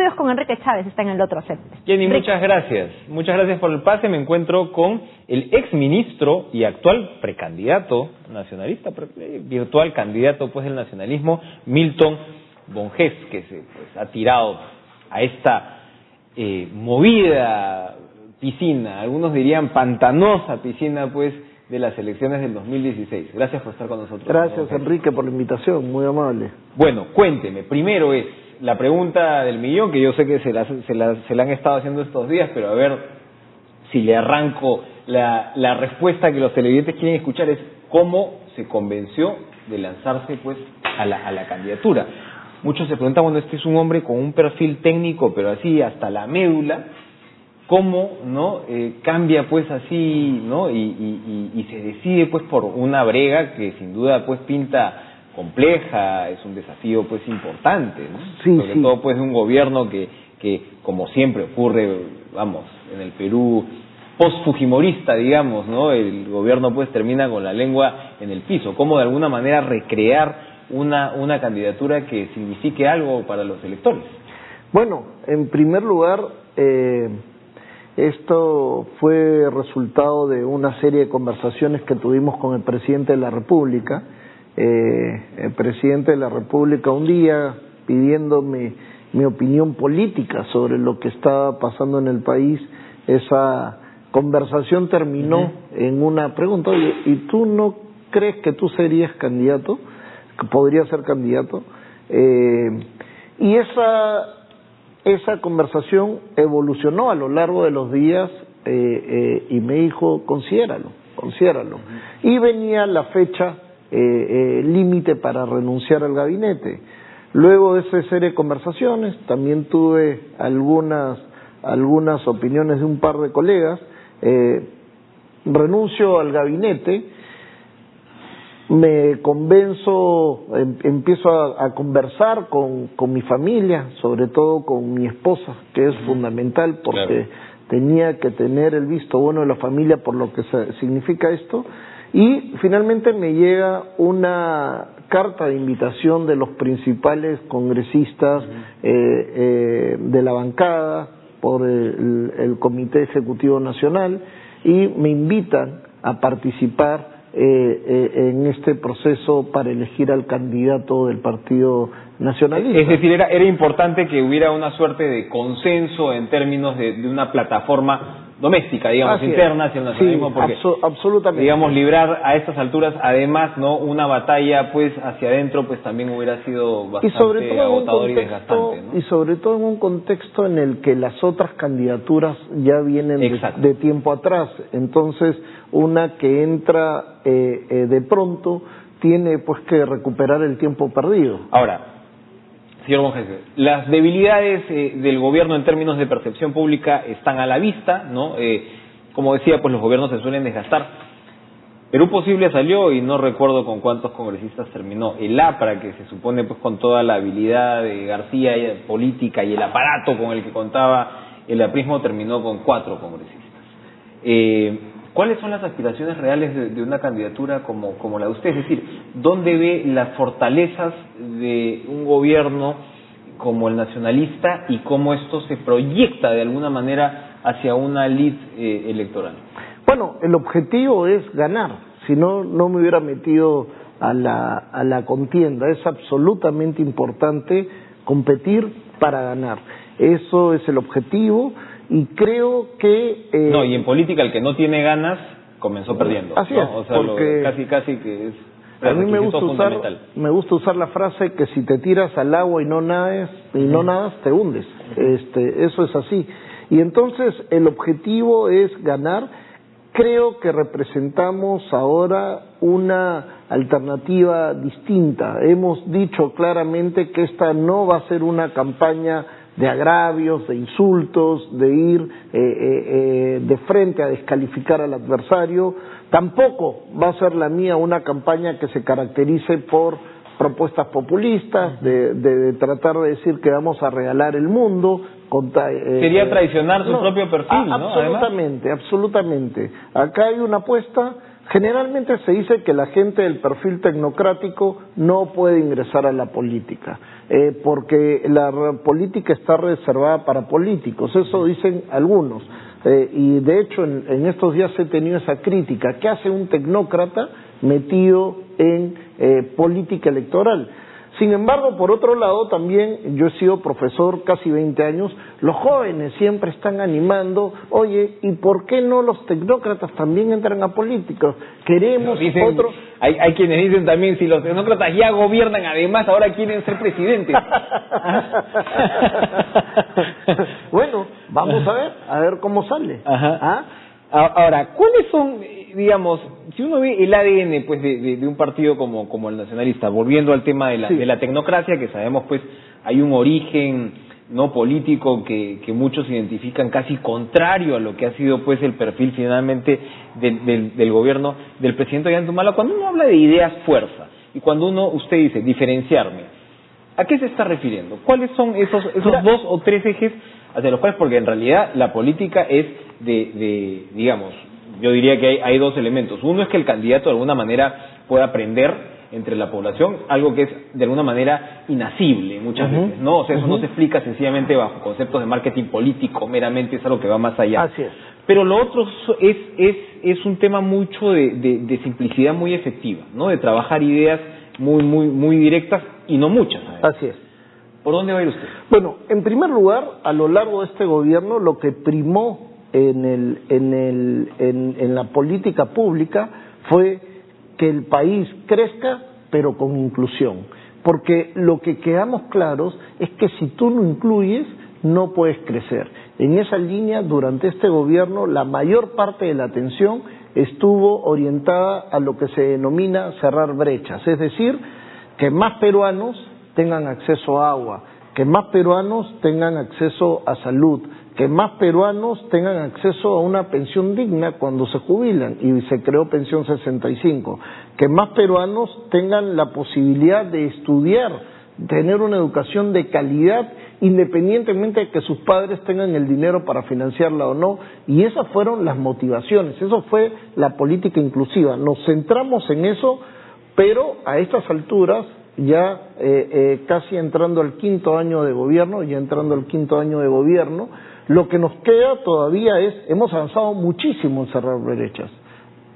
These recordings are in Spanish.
estudios con Enrique Chávez, está en el otro set. Jenny, muchas gracias. Muchas gracias por el pase. Me encuentro con el exministro y actual precandidato nacionalista, virtual candidato pues del nacionalismo, Milton Bonges, que se ha tirado a esta movida piscina, algunos dirían pantanosa piscina pues de las elecciones del 2016. Gracias por estar con nosotros. Gracias, Enrique, por la invitación, muy amable. Bueno, cuénteme, primero es la pregunta del millón, que yo sé que se la han estado haciendo estos días, pero a ver si le arranco la respuesta que los televidentes quieren escuchar, es cómo se convenció de lanzarse pues a la candidatura. Muchos se preguntan, bueno, este es un hombre con un perfil técnico, pero así hasta la médula, ¿cómo no cambia pues así, no? Y se decide pues por una brega que sin duda pues pinta compleja, es un desafío pues importante, ¿no? Sí, sobre todo pues de un gobierno que como siempre ocurre, vamos, en el Perú post-fujimorista, digamos, ¿no? El gobierno pues termina con la lengua en el piso. ¿Cómo de alguna manera recrear una candidatura que signifique algo para los electores? Bueno, en primer lugar, esto fue resultado de una serie de conversaciones que tuvimos con el presidente de la República. El presidente de la República un día pidiéndome mi opinión política sobre lo que estaba pasando en el país, esa conversación terminó en una pregunta: oye, ¿y tú no crees que tú serías candidato? ¿Que podrías ser candidato? Y esa conversación evolucionó a lo largo de los días y me dijo, considéralo. Y venía la fecha límite para renunciar al gabinete. Luego de esa serie de conversaciones, también tuve algunas opiniones de un par de colegas, renuncio al gabinete, me convenzo, empiezo a conversar con mi familia, sobre todo con mi esposa, que es fundamental porque claro, tenía que tener el visto bueno de la familia por lo que significa esto, y finalmente me llega una carta de invitación de los principales congresistas de la bancada por el Comité Ejecutivo Nacional, y me invitan a participar en este proceso para elegir al candidato del Partido Nacionalista. Es decir, era importante que hubiera una suerte de consenso en términos de una plataforma doméstica, digamos, así interna hacia el nacionalismo, sí, porque absolutamente, digamos, librar a estas alturas, además, no una batalla pues hacia adentro, pues también hubiera sido bastante agotador y desgastante, ¿no? Y sobre todo en un contexto en el que las otras candidaturas ya vienen de tiempo atrás, entonces una que entra de pronto tiene pues que recuperar el tiempo perdido. Ahora, señor Bonges, las debilidades del gobierno en términos de percepción pública están a la vista, ¿no? Como decía, pues los gobiernos se suelen desgastar. Perú Posible salió y no recuerdo con cuántos congresistas terminó. El APRA, que se supone pues con toda la habilidad de García política y el aparato con el que contaba el aprismo, terminó con 4 congresistas. ¿Cuáles son las aspiraciones reales de una candidatura como la de usted? Es decir, ¿dónde ve las fortalezas de un gobierno como el nacionalista y cómo esto se proyecta de alguna manera hacia una lid electoral? Bueno, el objetivo es ganar. Si no, no me hubiera metido a la contienda. Es absolutamente importante competir para ganar. Eso es el objetivo. Y creo que... no, y en política el que no tiene ganas comenzó perdiendo. Así ¿no? es, o sea, porque casi que es... A mí me gusta usar la frase que si te tiras al agua y no nadas, te hundes. Eso es así. Y entonces el objetivo es ganar. Creo que representamos ahora una alternativa distinta. Hemos dicho claramente que esta no va a ser una campaña de agravios, de insultos, de ir de frente a descalificar al adversario. Tampoco va a ser la mía una campaña que se caracterice por propuestas populistas, de tratar de decir que vamos a regalar el mundo. Sería traicionar su propio perfil, ¿no? Absolutamente. Acá hay una apuesta Generalmente se dice que la gente del perfil tecnocrático no puede ingresar a la política, porque la política está reservada para políticos, eso dicen algunos, y de hecho en estos días he tenido esa crítica. ¿Qué hace un tecnócrata metido en política electoral? Sin embargo, por otro lado, también yo he sido profesor casi 20 años, los jóvenes siempre están animando, oye, ¿y por qué no los tecnócratas también entran a políticos? Queremos otro... Hay quienes dicen también, si los tecnócratas ya gobiernan, además ahora quieren ser presidentes. Bueno, vamos a ver cómo sale. Ajá. ¿Ah? Ahora, ¿cuáles son, digamos, si uno ve el ADN pues de un partido como el nacionalista, volviendo al tema de la tecnocracia, que sabemos pues hay un origen no político que muchos identifican casi contrario a lo que ha sido pues el perfil finalmente del gobierno del presidente Ollanta, cuando uno habla de ideas fuerza y cuando usted dice diferenciarme, ¿a qué se está refiriendo? ¿Cuáles son esos dos o tres ejes hacia los cuales, porque en realidad la política es digamos, yo diría que hay dos elementos. Uno es que el candidato de alguna manera pueda aprender entre la población, algo que es de alguna manera inasible muchas veces, ¿no? O sea, eso no se explica sencillamente bajo conceptos de marketing político, meramente es algo que va más allá. Así es. Pero lo otro es un tema mucho de simplicidad muy efectiva, ¿no? De trabajar ideas muy directas y no muchas. Así es. ¿Por dónde va a ir usted? Bueno, en primer lugar, a lo largo de este gobierno, lo que primó en la política pública fue que el país crezca, pero con inclusión. Porque lo que quedamos claros es que si tú no incluyes, no puedes crecer. En esa línea, durante este gobierno, la mayor parte de la atención estuvo orientada a lo que se denomina cerrar brechas, es decir, que más peruanos tengan acceso a agua, que más peruanos tengan acceso a salud, que más peruanos tengan acceso a una pensión digna cuando se jubilan, y se creó Pensión 65, que más peruanos tengan la posibilidad de estudiar, tener una educación de calidad, independientemente de que sus padres tengan el dinero para financiarla o no, y esas fueron las motivaciones, eso fue la política inclusiva. Nos centramos en eso, pero a estas alturas, ya casi entrando al quinto año de gobierno, lo que nos queda todavía hemos avanzado muchísimo en cerrar brechas,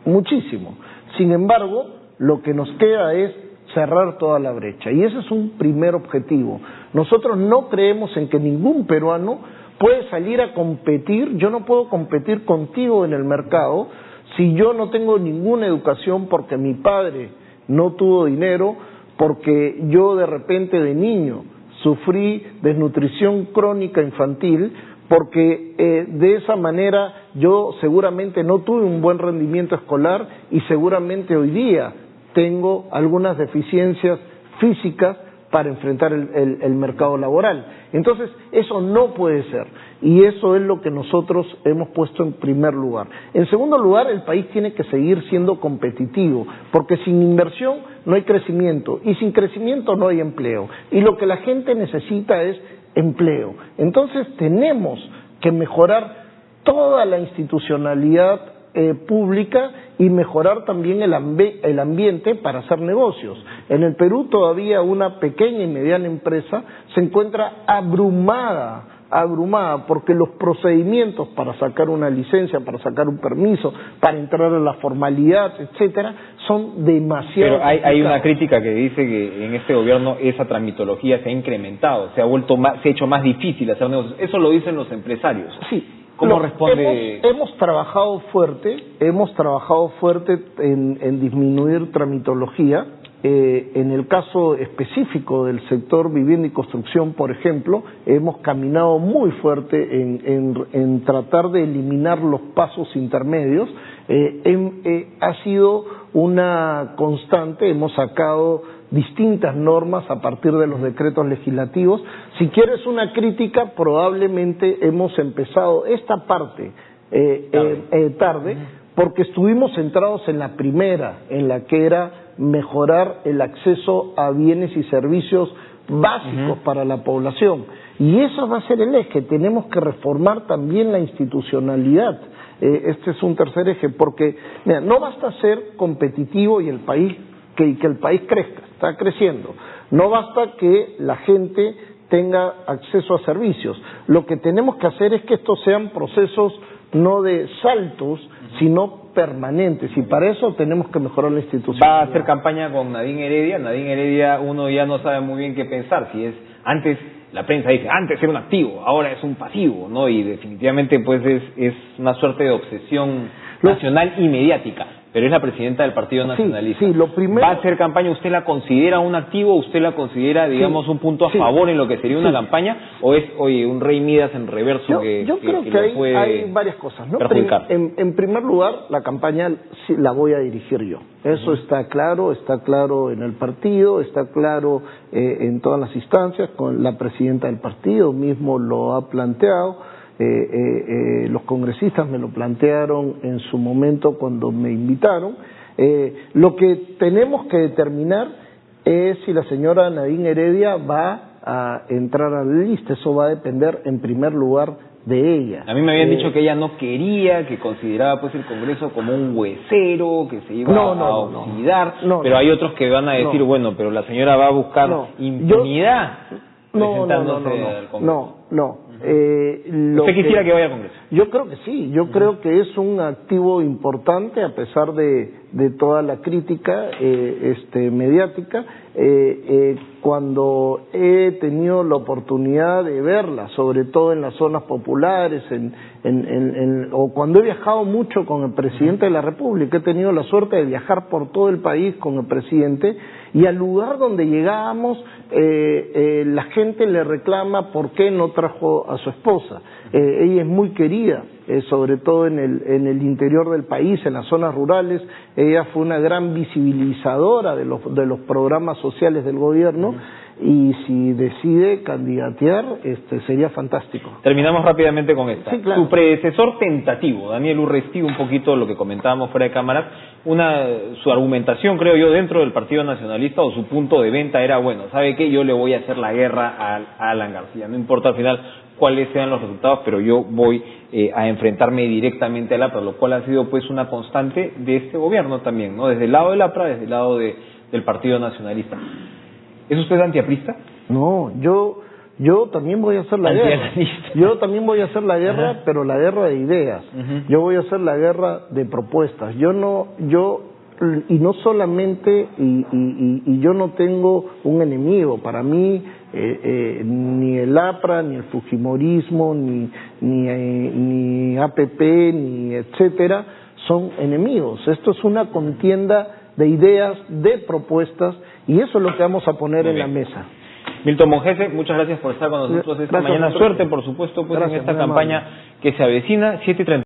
muchísimo. Sin embargo, lo que nos queda es cerrar toda la brecha, y ese es un primer objetivo. Nosotros no creemos en que ningún peruano puede salir a competir. Yo no puedo competir contigo en el mercado si yo no tengo ninguna educación, porque mi padre no tuvo dinero, porque yo de repente de niño sufrí desnutrición crónica infantil, porque de esa manera yo seguramente no tuve un buen rendimiento escolar y seguramente hoy día tengo algunas deficiencias físicas para enfrentar el mercado laboral. Entonces, eso no puede ser, y eso es lo que nosotros hemos puesto en primer lugar. En segundo lugar, el país tiene que seguir siendo competitivo, porque sin inversión no hay crecimiento, y sin crecimiento no hay empleo, y lo que la gente necesita es empleo. Entonces, tenemos que mejorar toda la institucionalidad pública y mejorar también el ambiente para hacer negocios. En el Perú todavía una pequeña y mediana empresa se encuentra abrumada porque los procedimientos para sacar una licencia, para sacar un permiso, para entrar a la formalidad, etcétera, son demasiado complicados. Pero hay una crítica que dice que en este gobierno esa tramitología se ha incrementado, se ha hecho más difícil hacer negocios. Eso lo dicen los empresarios. Sí. ¿Cómo responde? Hemos trabajado fuerte en disminuir tramitología. En el caso específico del sector vivienda y construcción, por ejemplo, hemos caminado muy fuerte en tratar de eliminar los pasos intermedios. Ha sido una constante, hemos sacado distintas normas a partir de los decretos legislativos. Si quieres una crítica, probablemente hemos empezado esta parte tarde, porque estuvimos centrados en la primera, en la que era mejorar el acceso a bienes y servicios básicos para la población. Y eso va a ser el eje. Tenemos que reformar también la institucionalidad. Este es un tercer eje, porque mira, no basta ser competitivo y el país que el país crezca, está creciendo. No basta que la gente tenga acceso a servicios. Lo que tenemos que hacer es que estos sean procesos no de saltos, sino permanentes, y para eso tenemos que mejorar la institución. Va a hacer campaña con Nadine Heredia. Nadine Heredia, uno ya no sabe muy bien qué pensar, si es antes, la prensa dice, antes era un activo, ahora es un pasivo, ¿no? Y definitivamente pues es una suerte de obsesión nacional y mediática, pero es la presidenta del Partido Nacionalista. Sí, lo primero... ¿Va a hacer campaña? ¿Usted la considera un activo? ¿Usted la considera, digamos, un punto a favor en lo que sería una campaña? ¿O es, oye, un Rey Midas en reverso yo creo que hay varias cosas, ¿no? Perjudicar? En primer lugar, la campaña sí la voy a dirigir yo. Eso está claro en el partido, está claro en todas las instancias, con la presidenta del partido mismo lo ha planteado. Los congresistas me lo plantearon en su momento cuando me invitaron. Lo que tenemos que determinar es si la señora Nadine Heredia va a entrar a la lista. Eso va a depender en primer lugar de ella. A mí me habían dicho que ella no quería, que consideraba pues el Congreso como un huesero, que se iba a oxidar, pero hay otros que van a decir, bueno, pero la señora va a buscar impunidad presentándose al Congreso. ¿Usted quisiera que vaya al Congreso? Yo creo que sí, yo creo que es un activo importante a pesar de toda la crítica mediática. Cuando he tenido la oportunidad de verla, sobre todo en las zonas populares, o cuando he viajado mucho con el presidente de la República, he tenido la suerte de viajar por todo el país con el presidente, y al lugar donde llegábamos, la gente le reclama por qué no trajo a su esposa. Ella es muy querida, sobre todo en el interior del país, en las zonas rurales. Ella fue una gran visibilizadora de los programas sociales del gobierno, y si decide candidatear, sería fantástico. Terminamos rápidamente con esta. Sí, claro. Su predecesor tentativo, Daniel Urresti, un poquito lo que comentábamos fuera de cámaras, su argumentación, creo yo, dentro del Partido Nacionalista, o su punto de venta era, bueno, ¿sabe qué? Yo le voy a hacer la guerra a Alan García, no importa al final cuáles sean los resultados, pero yo voy a enfrentarme directamente al APRA, lo cual ha sido pues una constante de este gobierno también, ¿no? Desde el lado del APRA, desde el lado del Partido Nacionalista. ¿Es usted antiaprista? No, yo también voy a hacer la guerra. Yo también voy a hacer la guerra, pero la guerra de ideas. Yo voy a hacer la guerra de propuestas. Y no solamente, y yo no tengo un enemigo. Para mí, ni el APRA, ni el fujimorismo, ni APP, ni etcétera, son enemigos. Esto es una contienda de ideas, de propuestas, y eso es lo que vamos a poner en la mesa. Milton Monjese, muchas gracias por estar con nosotros esta mañana. Suerte, por supuesto, pues en esta campaña que se avecina. 7:30.